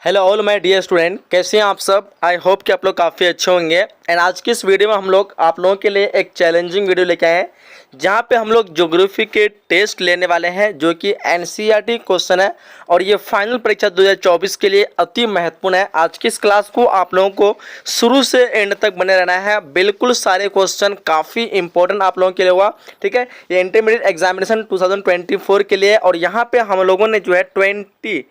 Hello all my dear student, कैसे हैं आप सब। आई होप कि आप लोग काफ़ी अच्छे होंगे। एंड आज की इस वीडियो में हम लोग आप लोगों के लिए एक चैलेंजिंग वीडियो लेके आए हैं, जहां पे हम लोग ज्योग्राफी के टेस्ट लेने वाले हैं, जो कि एनसीईआरटी क्वेश्चन है और ये फाइनल परीक्षा 2024 के लिए अति महत्वपूर्ण है। आज की इस क्लास को आप लोगों को शुरू से एंड तक बने रहना है। बिल्कुल सारे क्वेश्चन काफ़ी इंपॉर्टेंट आप लोगों के लिए हुआ, ठीक है। ये इंटरमीडिएट एग्जामिनेशन 2024 के लिए, और यहाँ पे हम लोगों ने जो है 20+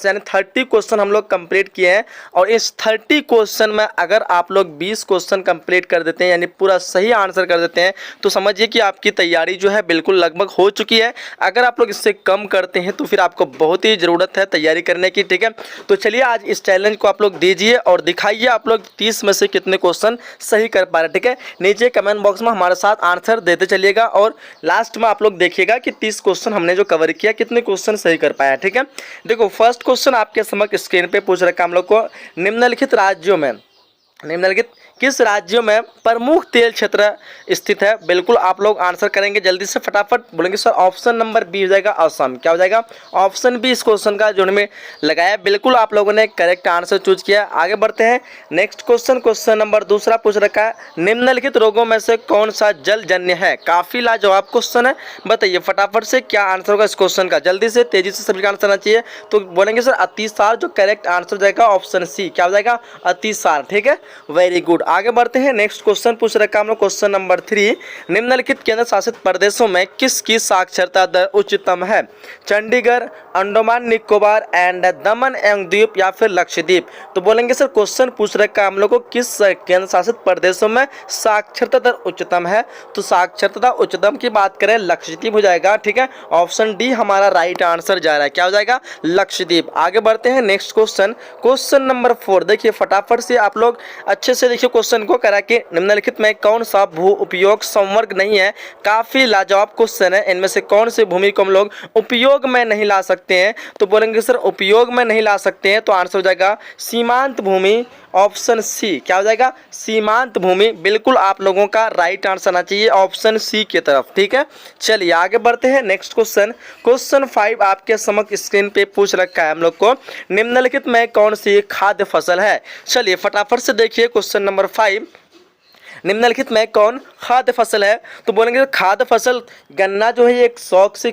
यानी 30 क्वेश्चन हम लोग कंप्लीट किए हैं। और इस 30 क्वेश्चन में अगर आप लोग 20 क्वेश्चन कंप्लीट कर देते हैं, यानी पूरा सही आंसर कर देते हैं, तो समझिए कि आपकी तैयारी जो है बिल्कुल लगभग हो चुकी है। अगर आप लोग इससे कम करते हैं तो फिर आपको बहुत ही ज़रूरत है तैयारी करने की, ठीक है। तो चलिए आज इस चैलेंज को आप लोग दीजिए और दिखाइए आप लोग 30 में से कितने क्वेश्चन सही कर पा रहे हैं, ठीक है। नीचे कमेंट बॉक्स में हमारे साथ आंसर देते चलिएगा और लास्ट में आप लोग देखिएगा कि 30 क्वेश्चन हमने जो कवर किया कितने क्वेश्चन सही कर पाया, ठीक है। देखो फर्स्ट क्वेश्चन आपके समक्ष स्क्रीन पे पूछ रखा हम लोग को, निम्नलिखित किस राज्यों में प्रमुख तेल क्षेत्र स्थित है। बिल्कुल आप लोग आंसर करेंगे जल्दी से, फटाफट बोलेंगे सर ऑप्शन नंबर बी हो जाएगा असम। क्या हो जाएगा? ऑप्शन बी इस क्वेश्चन का जो में लगाया। बिल्कुल आप लोगों ने करेक्ट आंसर चूज किया। आगे बढ़ते हैं नेक्स्ट क्वेश्चन नंबर दूसरा पूछ रखा है, निम्नलिखित रोगों में से कौन सा जलजन्य है। काफी लाजवाब क्वेश्चन है, बताइए फटाफट से क्या आंसर होगा इस क्वेश्चन का। जल्दी से तेजी से सभी का आंसर आना चाहिए। तो बोलेंगे सर अतिसार, जो करेक्ट आंसर जाएगा ऑप्शन सी। क्या हो जाएगा? अतिसार, ठीक है। Very good. आगे बढ़ते हैं नेक्स्ट क्वेश्चन पूछ रखा हम लोग क्वेश्चन नंबर 3, निम्नलिखित केंद्र शासित प्रदेशों में किसकी साक्षरता दर उच्चतम है। चंडीगढ़, अंडमान निकोबार एंड दमन एवं द्वीप या फिर लक्षद्वीप। तो बोलेंगे सर क्वेश्चन पूछ रखा हम लोग को किस केंद्र शासित प्रदेशों में साक्षरता दर उच्चतम है। तो साक्षरता उच्चतम की बात करें लक्षद्वीप हो जाएगा, ठीक है। ऑप्शन डी हमारा राइट आंसर जा रहा है। क्या हो जाएगा? लक्षद्वीप। आगे बढ़ते हैं नेक्स्ट क्वेश्चन नंबर 4। देखिए फटाफट से आप लोग अच्छे से देखिए क्वेश्चन को करा के, निम्नलिखित में कौन सा भू उपयोग संवर्ग नहीं है। काफी लाजवाब क्वेश्चन है। इनमें से कौन से भूमि को हम लोग उपयोग में नहीं ला सकते हैं। तो बोलेंगे सर उपयोग में नहीं ला सकते हैं, तो आंसर हो जाएगा सीमांत भूमि, ऑप्शन सी। क्या हो जाएगा? सीमांत भूमि। बिल्कुल आप लोगों का राइट आंसर आना चाहिए ऑप्शन सी की तरफ, ठीक है। चलिए आगे बढ़ते हैं नेक्स्ट क्वेश्चन 5 आपके समक्ष स्क्रीन पे पूछ रखा है हम लोग को, निम्नलिखित में कौन सी खाद्य फसल है। चलिए फटाफट से देखिए क्वेश्चन नंबर 5, निम्नलिखित में कौन खाद्य फसल है। तो बोलेंगे खाद्य फसल, गन्ना जो है एक शौक से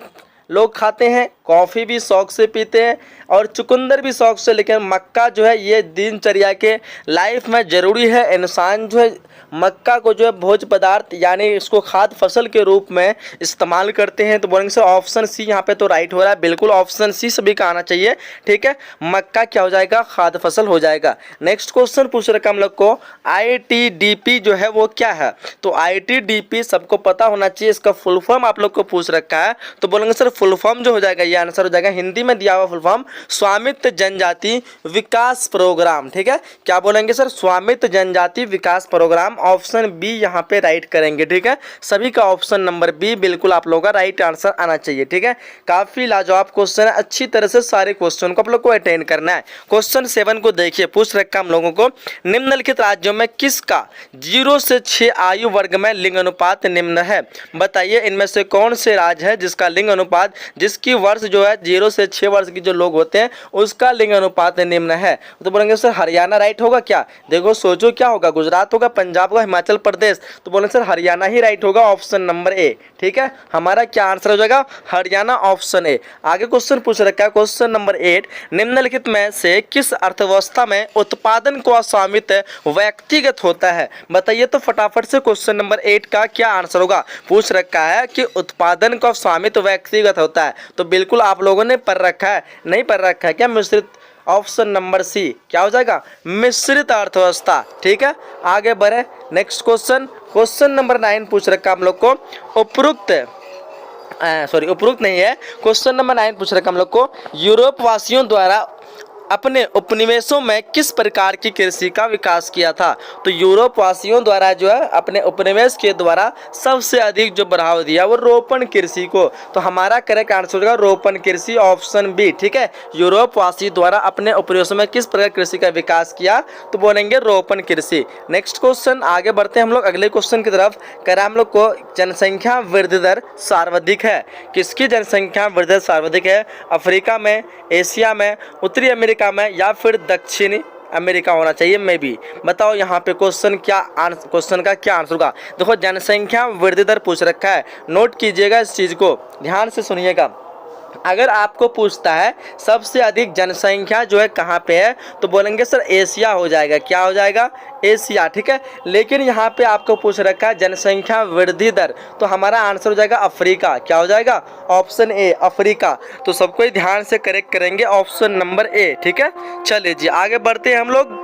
लोग खाते हैं, कॉफ़ी भी शौक से पीते हैं और चुकंदर भी शौक से, लेकिन मक्का जो है ये दिनचर्या के लाइफ में ज़रूरी है। इंसान जो है मक्का को जो है भोज्य पदार्थ यानी इसको खाद्य फसल के रूप में इस्तेमाल करते हैं। तो बोलेंगे सर ऑप्शन सी यहाँ पे तो राइट हो रहा है। बिल्कुल ऑप्शन सी सभी का आना चाहिए, ठीक है। मक्का क्या हो जाएगा? खाद्य फसल हो जाएगा। नेक्स्ट क्वेश्चन पूछ रखा हम लोग को, ITDP जो है वो क्या है। तो ITDP सबको पता होना चाहिए, इसका फुल फॉर्म आप लोग को पूछ रखा है। तो बोलेंगे सर फुल फॉर्म जो हो जाएगा ये आंसर हो जाएगा, हिंदी में दिया हुआ फुल फॉर्म स्वामित्व जनजाति विकास प्रोग्राम, ठीक है। क्या बोलेंगे सर? स्वामित्व जनजाति विकास प्रोग्राम। ऑप्शन बी यहाँ पे राइट करेंगे, ठीक है। सभी का ऑप्शन नंबर बी बिल्कुल आप लोगों का राइट आंसर आना चाहिए, ठीक है। काफी लाजवाब क्वेश्चन है, अच्छी तरह से सारे क्वेश्चन को आप लोग को अटेंड करना है। क्वेश्चन 7 को देखिए, पूछ रखा हम लोगों को, निम्नलिखित राज्यों में किसका 0 से 6 आयु वर्ग में लिंग अनुपात निम्न है। बताइए इनमें से कौन से राज्य है जिसका लिंग अनुपात, जिसकी वर्ष जो है 0 से 6 वर्ष की जो लोग होते हैं उसका लिंग अनुपात निम्न है। तो बोलेंगे सर हरियाणा राइट होगा क्या? देखो सोचो क्या होगा, गुजरात होगा, पंजाब होगा, हिमाचल प्रदेश। तो बोलेंगे सर हरियाणा ही राइट होगा, ऑप्शन नंबर ए, ठीक है। हमारा क्या आंसर हो जाएगा? Haryana, option A. आगे क्वेश्चन पूछ रखा है क्वेश्चन नंबर 8, निम्नलिखित में से किस अर्थव्यवस्था में उत्पादन का स्वामित्व व्यक्तिगत होता है। बताइए तो फटाफट से क्वेश्चन नंबर 8 का क्या आंसर होगा। पूछ रखा है कि उत्पादन का स्वामित्व व्यक्तिगत होता है, तो बिल्कुल आप लोगों ने पढ़ रखा है, नहीं पढ़ रखा है क्या? मिश्रित, ऑप्शन नंबर सी। क्या हो जाएगा? मिश्रित अर्थव्यवस्था, ठीक है। आगे बढ़े नेक्स्ट क्वेश्चन नंबर 9 पूछ रखा हम लोग को, उपरोक्त नहीं है, क्वेश्चन नंबर 9 पूछ रखा हम लोग को, यूरोप वासियों द्वारा अपने उपनिवेशों में किस प्रकार की कृषि का विकास किया था। तो यूरोप वासियों द्वारा जो है अपने उपनिवेश के द्वारा सबसे अधिक जो बढ़ावा दिया वो रोपण कृषि को। तो हमारा करेक्ट आंसर होगा रोपण कृषि, ऑप्शन बी, ठीक है। यूरोप वासी द्वारा अपने उपनिवेशों में किस प्रकार कृषि का विकास किया, तो बोलेंगे रोपण कृषि। नेक्स्ट क्वेश्चन आगे बढ़ते हैं हम लोग अगले क्वेश्चन की तरफ। कह हम लोग को जनसंख्या वृद्धि दर सर्वाधिक है, किसकी जनसंख्या वृद्धि दर सर्वाधिक है? अफ्रीका में, एशिया में, उत्तरी अमेरिका अमेरिका में या फिर दक्षिणी अमेरिका होना चाहिए मे बी। बताओ यहाँ पे क्वेश्चन का क्या आंसर होगा। देखो जनसंख्या वृद्धि दर पूछ रखा है, नोट कीजिएगा इस चीज़ को, ध्यान से सुनिएगा। अगर आपको पूछता है सबसे अधिक जनसंख्या जो है कहाँ पे है, तो बोलेंगे सर एशिया हो जाएगा। क्या हो जाएगा? एशिया, ठीक है। लेकिन यहाँ पे आपको पूछ रखा है जनसंख्या वृद्धि दर, तो हमारा आंसर हो जाएगा अफ्रीका। क्या हो जाएगा? Option A Africa. तो सबको ही ध्यान से करेक्ट करेंगे, ऑप्शन नंबर ए, ठीक है। चलिए जी आगे बढ़ते हैं हम लोग।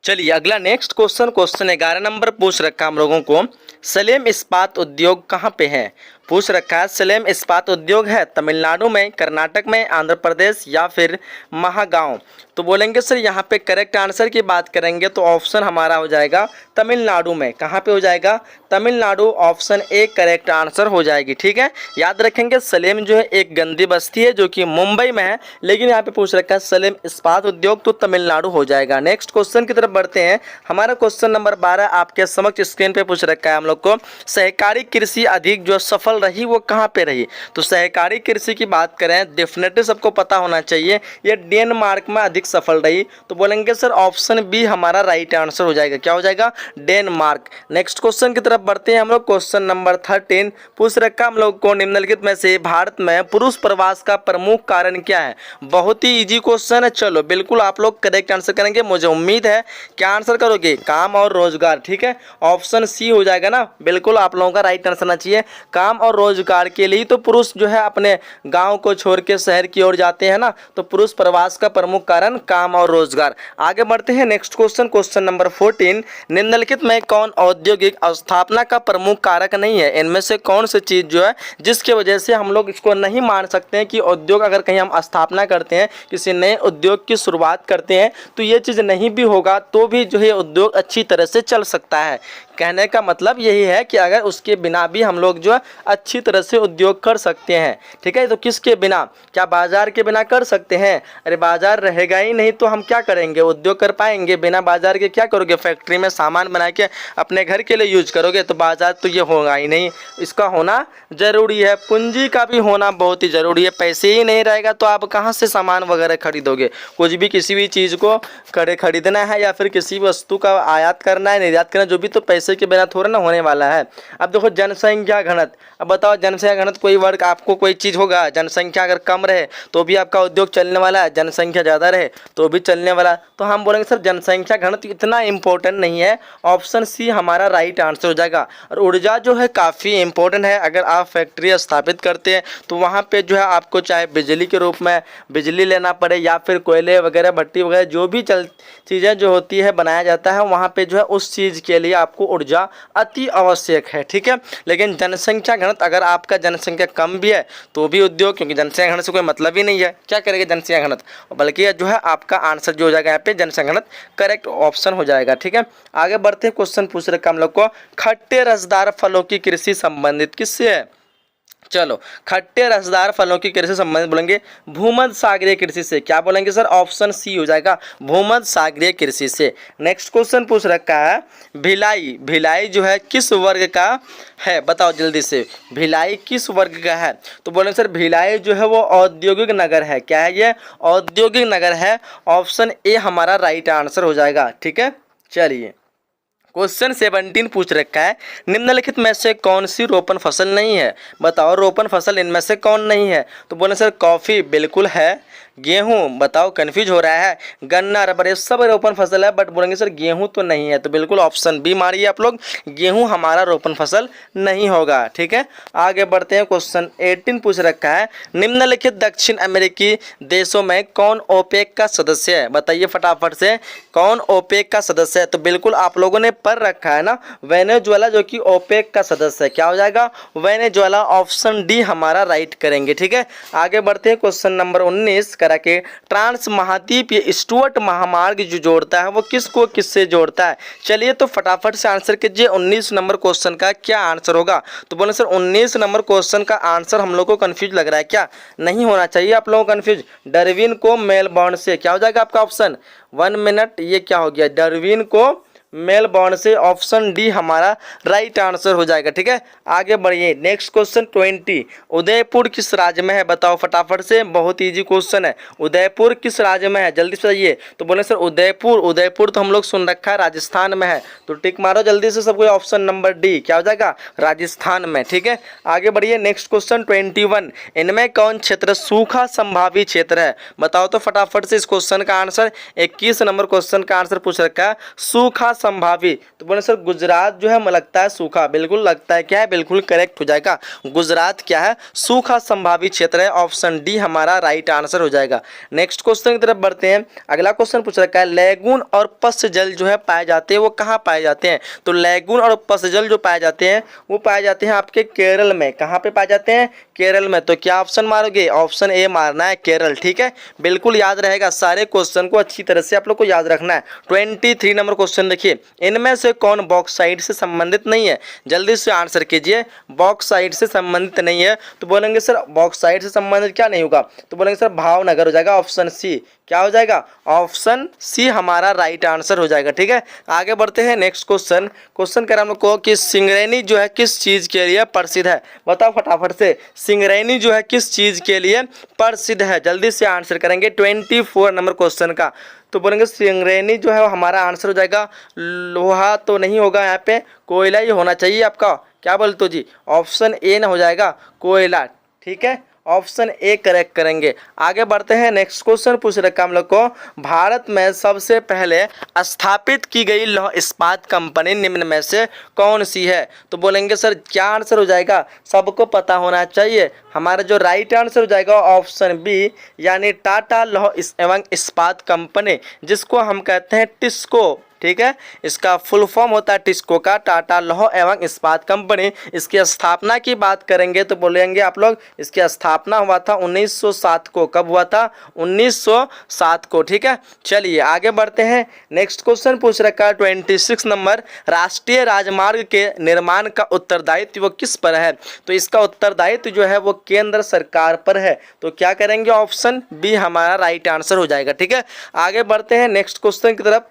चलिए अगला नेक्स्ट क्वेश्चन 11 नंबर पूछ रखा हम लोगों को, सलेम इस्पात उद्योग कहाँ पे है? पूछ रखा है सलेम इस्पात उद्योग है तमिलनाडु में, कर्नाटक में, आंध्र प्रदेश या फिर महागांव। तो बोलेंगे सर यहाँ पे करेक्ट आंसर की बात करेंगे तो ऑप्शन हमारा हो जाएगा तमिलनाडु में। कहाँ पे हो जाएगा? Tamil Nadu, option A correct answer हो जाएगी, ठीक है। याद रखेंगे सलेम जो है एक गंदी बस्ती है जो कि मुंबई में है, लेकिन यहाँ पे पूछ रखा है सलेम इस्पात उद्योग, तो तमिलनाडु हो जाएगा। नेक्स्ट क्वेश्चन की तरफ बढ़ते हैं। हमारा क्वेश्चन नंबर 12 आपके समक्ष स्क्रीन पे पूछ रखा है हम लोग को, सहकारी कृषि अधिक जो सफल रही वो कहाँ पे रही? तो सहकारी कृषि की बात करें डेफिनेटली सबको पता होना चाहिए, ये डेनमार्क में अधिक सफल रही। तो बोलेंगे सर ऑप्शन बी हमारा राइट आंसर हो जाएगा। क्या हो जाएगा? डेनमार्क। नेक्स्ट क्वेश्चन की तरफ बढ़ते हैं हम लोग। क्वेश्चन नंबर 13 पूछ रखा हम लोग को, निम्नलिखित में से भारत में पुरुष प्रवास का प्रमुख कारण क्या है? बहुत ही इजी क्वेश्चन है। चलो बिल्कुल आप लोग करेक्ट आंसर करेंगे, मुझे उम्मीद है। क्या आंसर करोगे? काम और रोजगार, ठीक है। ऑप्शन सी हो जाएगा ना, बिल्कुल आप लोगों का राइट आंसर आना चाहिए। काम और रोजगार के लिए तो पुरुष जो है अपने गांव को छोड़ के शहर की ओर जाते हैं ना, तो पुरुष प्रवास का प्रमुख कारण काम और रोजगार। आगे बढ़ते हैं नेक्स्ट क्वेश्चन नंबर 14, निम्नलिखित में कौन औद्योगिक स्थापना का प्रमुख कारक नहीं है? इनमें से कौन सी चीज जो है जिसके वजह से हम लोग इसको नहीं मान सकते हैं कि उद्योग अगर कहीं हम स्थापना करते हैं, किसी नए उद्योग की शुरुआत करते हैं, तो ये चीज़ नहीं भी होगा तो भी जो है उद्योग अच्छी तरह से चल सकता है। कहने का मतलब यही है कि अगर उसके बिना भी हम लोग जो है अच्छी तरह से उद्योग कर सकते हैं, ठीक है। तो किसके बिना? क्या बाजार के बिना कर सकते हैं? अरे बाजार रहेगा ही नहीं तो हम क्या करेंगे? उद्योग कर पाएंगे? बिना बाजार के क्या करोगे? फैक्ट्री में सामान बना के अपने घर के लिए यूज करोगे, तो बाजार तो ये होगा ही नहीं। इसका होना ज़रूरी है, पूंजी का भी होना बहुत ही ज़रूरी है। पैसे ही नहीं रहेगा तो आप कहाँ से सामान वगैरह खरीदोगे? कुछ भी किसी भी चीज़ को खरीदना है या फिर किसी वस्तु का आयात करना है, निर्यात करना, जो भी, तो पैसे के बिना थोड़ा ना होने वाला है। अब देखो जनसंख्या घनत्व, अब बताओ जनसंख्या घनत्व कोई वर्ग आपको कोई चीज़ होगा, जनसंख्या अगर कम रहे तो भी आपका उद्योग चलने वाला है, जनसंख्या ज़्यादा रहे तो भी चलने वाला। तो हम बोलेंगे सर जनसंख्या घनत्व इतना इंपॉर्टेंट नहीं है, ऑप्शन सी हमारा राइट आंसर हो जाएगा। और ऊर्जा जो है काफ़ी इंपॉर्टेंट है। अगर आप फैक्ट्री स्थापित करते हैं तो वहाँ पे जो है आपको चाहे बिजली के रूप में बिजली लेना पड़े या फिर कोयले वगैरह, भट्टी वगैरह, जो भी चीज़ें जो होती है बनाया जाता है, वहाँ पे जो है उस चीज़ के लिए आपको ऊर्जा अति आवश्यक है, ठीक है। लेकिन जनसंख्या घनत्व, अगर आपका जनसंख्या कम भी है तो भी उद्योग, क्योंकि जनसंख्या घनत्व से कोई मतलब ही नहीं है, क्या करेंगे जनसंख्या घनत्व, बल्कि जो है आपका आंसर जो हो जाएगा यहाँ पे जनसंख्या घनत्व करेक्ट ऑप्शन हो जाएगा, ठीक है। आगे बढ़ते हैं। क्वेश्चन पूछ रखा हम लोग को, खट्टे रसदार फलों की कृषि संबंधित किससे है? चलो खट्टे रसदार फलों की कृषि संबंधित बोलेंगे भूमध्य सागरीय कृषि से। क्या बोलेंगे सर? ऑप्शन सी हो जाएगा, भूमध्य सागरीय कृषि से। नेक्स्ट क्वेश्चन पूछ रखा है, भिलाई, भिलाई जो है किस वर्ग का है? बताओ जल्दी से, भिलाई किस वर्ग का है? तो बोलेंगे सर भिलाई जो है वो औद्योगिक नगर है। क्या है ये? औद्योगिक नगर है। ऑप्शन ए हमारा राइट आंसर हो जाएगा, ठीक है। चलिए क्वेश्चन 17 पूछ रखा है, निम्नलिखित में से कौन सी रोपण फसल नहीं है? बताओ रोपण फसल इनमें से कौन नहीं है? तो बोले सर कॉफ़ी बिल्कुल है, गेहूं, बताओ कन्फ्यूज हो रहा है, गन्ना, रबर, ये सब रोपण फसल है, बट बोलेंगे सर गेहूं तो नहीं है। तो बिल्कुल ऑप्शन बी मारिए आप लोग, गेहूं हमारा रोपण फसल नहीं होगा, ठीक है। आगे बढ़ते हैं। क्वेश्चन 18 पूछ रखा है, निम्नलिखित दक्षिण अमेरिकी देशों में कौन ओपेक का सदस्य है? बताइए फटाफट से, कौन ओपेक का सदस्य है? तो बिल्कुल आप लोगों ने पढ़ रखा है ना, वेनेजुएला जो कि ओपेक का सदस्य है। क्या हो जाएगा? वेनेजुएला। ऑप्शन डी हमारा राइट करेंगे, ठीक है। आगे बढ़ते हैं। क्वेश्चन नंबर 19 करा के, ट्रांस महाद्वीपीय स्टुअर्ट महामार्ग जो जोड़ता है वो किसको किससे जोड़ता है? चलिए तो फटाफट से आंसर कीजिए 19 नंबर क्वेश्चन का क्या आंसर होगा? तो बोले सर 19 नंबर क्वेश्चन का आंसर हम लोग को कंफ्यूज लग रहा है, क्या नहीं होना चाहिए आप लोगों को कंफ्यूज। डार्विन को मेलबर्न से। क्या हो जाएगा आपका ऑप्शन? 1 मिनट, ये क्या हो गया? डार्विन को मेलबॉर्न से, ऑप्शन डी हमारा राइट आंसर हो जाएगा। ठीक है, आगे बढ़िए। नेक्स्ट क्वेश्चन 20, उदयपुर किस राज्य में है? बताओ फटाफट से, बहुत इजी क्वेश्चन है। उदयपुर किस राज्य में है, जल्दी से बताइए। तो बोले सर उदयपुर, उदयपुर तो हम लोग सुन रखा है राजस्थान में है, तो टिक मारो जल्दी से सबको। ऑप्शन नंबर डी क्या हो जाएगा, राजस्थान में। ठीक है, आगे बढ़िए। नेक्स्ट क्वेश्चन 21, इनमें कौन क्षेत्र सूखा संभावी क्षेत्र है? बताओ तो फटाफट से इस क्वेश्चन का आंसर। 21 नंबर क्वेश्चन का आंसर पूछ रखा है सूखा संभावी। तो बोले सर गुजरात जो है मुझे लगता है सूखा, बिल्कुल लगता है क्या है, बिल्कुल करेक्ट हो जाएगा। गुजरात क्या है, सूखा संभावी क्षेत्र है। ऑप्शन डी हमारा राइट आंसर हो जाएगा। नेक्स्ट क्वेश्चन की तरफ बढ़ते हैं। अगला क्वेश्चन पूछ रखा है लैगून और पश्च जल जो है पाए जाते हैं वो कहाँ पाए जाते हैं? तो लैगून और पश्च जल जो पाए जाते हैं वो पाए जाते हैं आपके केरल में। कहाँ पे पाए जाते हैं? केरल में। तो क्या ऑप्शन मारोगे? ऑप्शन ए मारना है, केरल। ठीक है, बिल्कुल याद रहेगा, सारे क्वेश्चन को अच्छी तरह से आप लोग को याद रखना है। 23 नंबर क्वेश्चन देखिए, इनमें से कौन बॉक्साइट से संबंधित नहीं है? जल्दी से आंसर कीजिए। बॉक्साइट से संबंधित नहीं है तो बोलेंगे सर बॉक्साइट से संबंधित क्या नहीं होगा? तो बोलेंगे सर भावनगर हो जाएगा। ऑप्शन सी क्या हो जाएगा? ऑप्शन सी हमारा राइट आंसर हो जाएगा। ठीक है, आगे बढ़ते हैं। नेक्स्ट क्वेश्चन, क्वेश्चन कर हम लोग को कि सिंगरैनी जो है किस चीज़ के लिए प्रसिद्ध है? बताओ फटाफट से, सिंगरैनी जो है किस चीज़ के लिए प्रसिद्ध है? जल्दी से आंसर करेंगे 24 नंबर क्वेश्चन का। तो बोलेंगे सिंगरैनी जो है हमारा आंसर हो जाएगा लोहा तो नहीं होगा, यहाँ पे कोयला ही होना चाहिए आपका। क्या बोलते हो जी? ऑप्शन ए ना हो जाएगा, कोयला। ठीक है, ऑप्शन ए करेक्ट करेंगे। आगे बढ़ते हैं। नेक्स्ट क्वेश्चन पूछ रखा हम लोग को, भारत में सबसे पहले स्थापित की गई लौह इस्पात कंपनी निम्न में से कौन सी है? तो बोलेंगे सर क्या आंसर हो जाएगा, सबको पता होना चाहिए। हमारा जो राइट आंसर हो जाएगा ऑप्शन बी, यानी टाटा लौह एवं इस्पात कंपनी, जिसको हम कहते हैं टिस्को। ठीक है, इसका फुल फॉर्म होता है टिस्को का, टाटा लौह एवं इस्पात कंपनी। इसकी स्थापना की बात करेंगे तो बोलेंगे आप लोग इसकी स्थापना हुआ था 1907 को। कब हुआ था? 1907 को। ठीक है, चलिए आगे बढ़ते हैं। नेक्स्ट क्वेश्चन पूछ रखा है 26 नंबर, राष्ट्रीय राजमार्ग के निर्माण का उत्तरदायित्व वो किस पर है? तो इसका उत्तरदायित्व जो है वो केंद्र सरकार पर है। तो क्या करेंगे? ऑप्शन बी हमारा राइट आंसर हो जाएगा। ठीक है, आगे बढ़ते हैं नेक्स्ट क्वेश्चन की तरफ।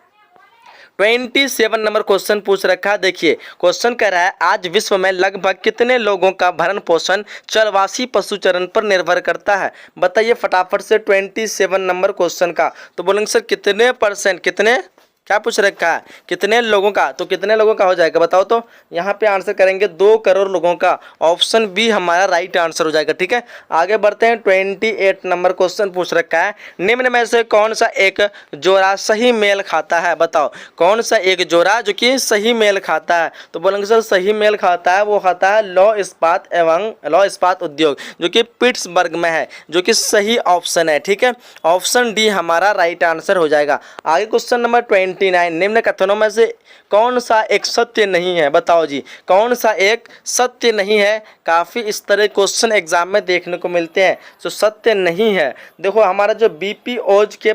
27 नंबर क्वेश्चन पूछ रखा है। देखिए क्वेश्चन कह रहा है आज विश्व में लगभग कितने लोगों का भरण पोषण चरवासी पशुचरण पर निर्भर करता है? बताइए फटाफट से 27 नंबर क्वेश्चन का। तो बोलेंगे सर कितने परसेंट, कितने, क्या पूछ रखा है, कितने लोगों का? तो कितने लोगों का हो जाएगा बताओ तो। यहाँ पे आंसर करेंगे 2 करोड़ लोगों का। ऑप्शन बी हमारा राइट आंसर हो जाएगा। ठीक है, आगे बढ़ते हैं। 28 नंबर क्वेश्चन पूछ रखा है, निम्न में से कौन सा एक जोड़ा सही मेल खाता है? बताओ कौन सा एक जोड़ा जो कि सही मेल खाता है? तो बोलेंगे सर सही मेल खाता है वो खाता है लौह इस्पात एवं लौह इस्पात उद्योग, जो कि पिट्सबर्ग में है, जो कि सही ऑप्शन है। ठीक है, ऑप्शन डी हमारा राइट आंसर हो जाएगा। आगे क्वेश्चन नंबर 29, निम्न कथनों में से कौन सा एक सत्य नहीं है? बताओ जी, कौन सा एक सत्य नहीं है? काफ़ी इस तरह क्वेश्चन एग्जाम में देखने को मिलते हैं जो सत्य नहीं है। देखो हमारा जो बीपीओज के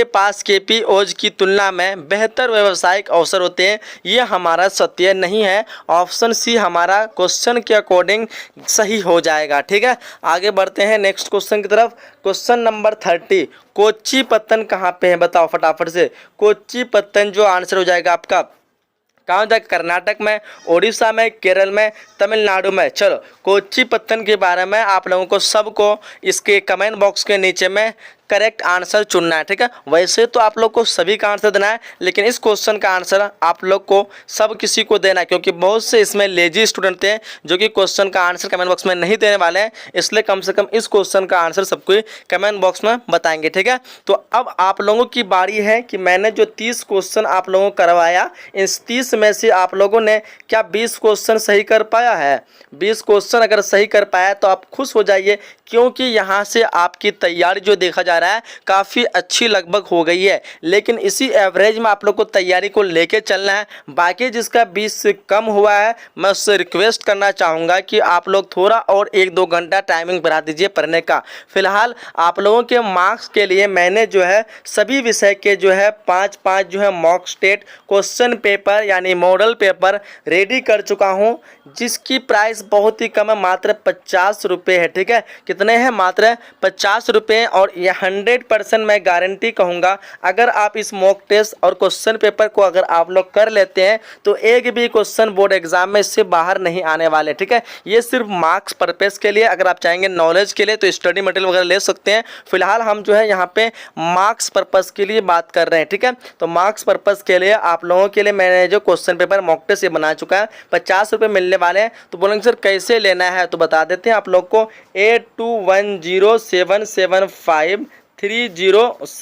पास केपीओज की तुलना में बेहतर व्यावसायिक अवसर होते हैं, ये हमारा सत्य नहीं है। ऑप्शन सी हमारा क्वेश्चन के अकॉर्डिंग सही हो जाएगा। ठीक है, आगे बढ़ते हैं नेक्स्ट क्वेश्चन की तरफ। क्वेश्चन नंबर 30, कोच्चिपत्तन कहाँ पे है? बताओ फटाफट से। कोच्चिपत्तन जो आंसर हो जाएगा आपका कहाँ हो जाएगा? कर्नाटक में, उड़ीसा में, केरल में, तमिलनाडु में। चलो कोच्चिपत्तन के बारे में आप लोगों को सबको इसके कमेंट बॉक्स के नीचे में करेक्ट आंसर चुनना है। ठीक है, वैसे तो आप लोग को सभी का आंसर देना है, लेकिन इस क्वेश्चन का आंसर आप लोग को सब किसी को देना है, क्योंकि बहुत से इसमें लेजी स्टूडेंट थे जो कि क्वेश्चन का आंसर कमेंट बॉक्स में नहीं देने वाले हैं, इसलिए कम से कम इस क्वेश्चन का आंसर सबको कमेंट बॉक्स में बताएंगे। ठीक है, तो अब आप लोगों की बारी है कि मैंने जो 30 क्वेश्चन आप लोगों को करवाया, इस 30 में से आप लोगों ने क्या 20 क्वेश्चन सही कर पाया है? 20 क्वेश्चन अगर सही कर पाया तो आप खुश हो जाइए, क्योंकि यहाँ से आपकी तैयारी जो देखा जा रहा है काफ़ी अच्छी लगभग हो गई है। लेकिन इसी एवरेज में आप लोग को तैयारी को लेके चलना है। बाकी जिसका 20 से कम हुआ है, मैं उससे रिक्वेस्ट करना चाहूँगा कि आप लोग थोड़ा और 1-2 घंटा टाइमिंग बढ़ा दीजिए पढ़ने का। फिलहाल आप लोगों के मार्क्स के लिए मैंने जो है सभी विषय के जो है 5-5 जो है मॉक स्टेट क्वेश्चन पेपर यानी मॉडल पेपर रेडी कर चुका हूँ, जिसकी प्राइस बहुत ही कम है, मात्र 50 रुपये है। ठीक है, कितने हैं? मात्र 50 रुपये। और 100% मैं गारंटी कहूँगा, अगर आप इस मॉक टेस्ट और क्वेश्चन पेपर को अगर आप लोग कर लेते हैं तो एक भी क्वेश्चन बोर्ड एग्जाम में इससे बाहर नहीं आने वाले। ठीक है, ये सिर्फ मार्क्स पर्पस के लिए, अगर आप चाहेंगे नॉलेज के लिए तो स्टडी मटेरियल वगैरह ले सकते हैं। फिलहाल हम जो है यहाँ पे मार्क्स पर्पस के लिए बात कर रहे हैं। ठीक है, तो मार्क्स पर्पस के लिए आप लोगों के लिए मैंने जो क्वेश्चन पेपर मॉक टेस्ट ये बना चुका है, 50 रुपये मिलने वाले हैं। तो बोलेंगे सर कैसे लेना है, तो बता देते हैं आप लोग को। 8210775306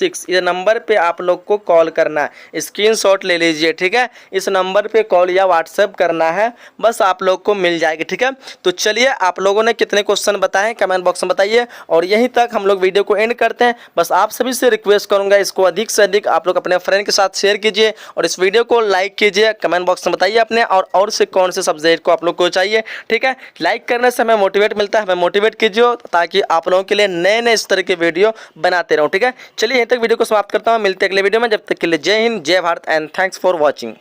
इस नंबर पे आप लोग को कॉल करना है, स्क्रीनशॉट ले लीजिए। ठीक है, इस नंबर पे कॉल या व्हाट्सएप करना है, बस आप लोग को मिल जाएगी। ठीक है, तो चलिए आप लोगों ने कितने क्वेश्चन बताए कमेंट बॉक्स में बताइए, और यहीं तक हम लोग वीडियो को एंड करते हैं। बस आप सभी से रिक्वेस्ट करूंगा, इसको अधिक से अधिक आप लोग अपने फ्रेंड के साथ शेयर कीजिए और इस वीडियो को लाइक कीजिए। कमेंट बॉक्स में बताइए अपने और से कौन से सब्जेक्ट को आप लोग को चाहिए। ठीक है, लाइक करने से हमें मोटिवेट मिलता है, हमें मोटिवेट कीजिए ताकि आप लोगों के लिए नए नए इस तरह के वीडियो बनाते रहूं। ठीक है, चलिए यहीं तक वीडियो को समाप्त करता हूं, मिलते हैं अगले वीडियो में। जब तक के लिए जय हिंद, जय Bharat and thanks for watching.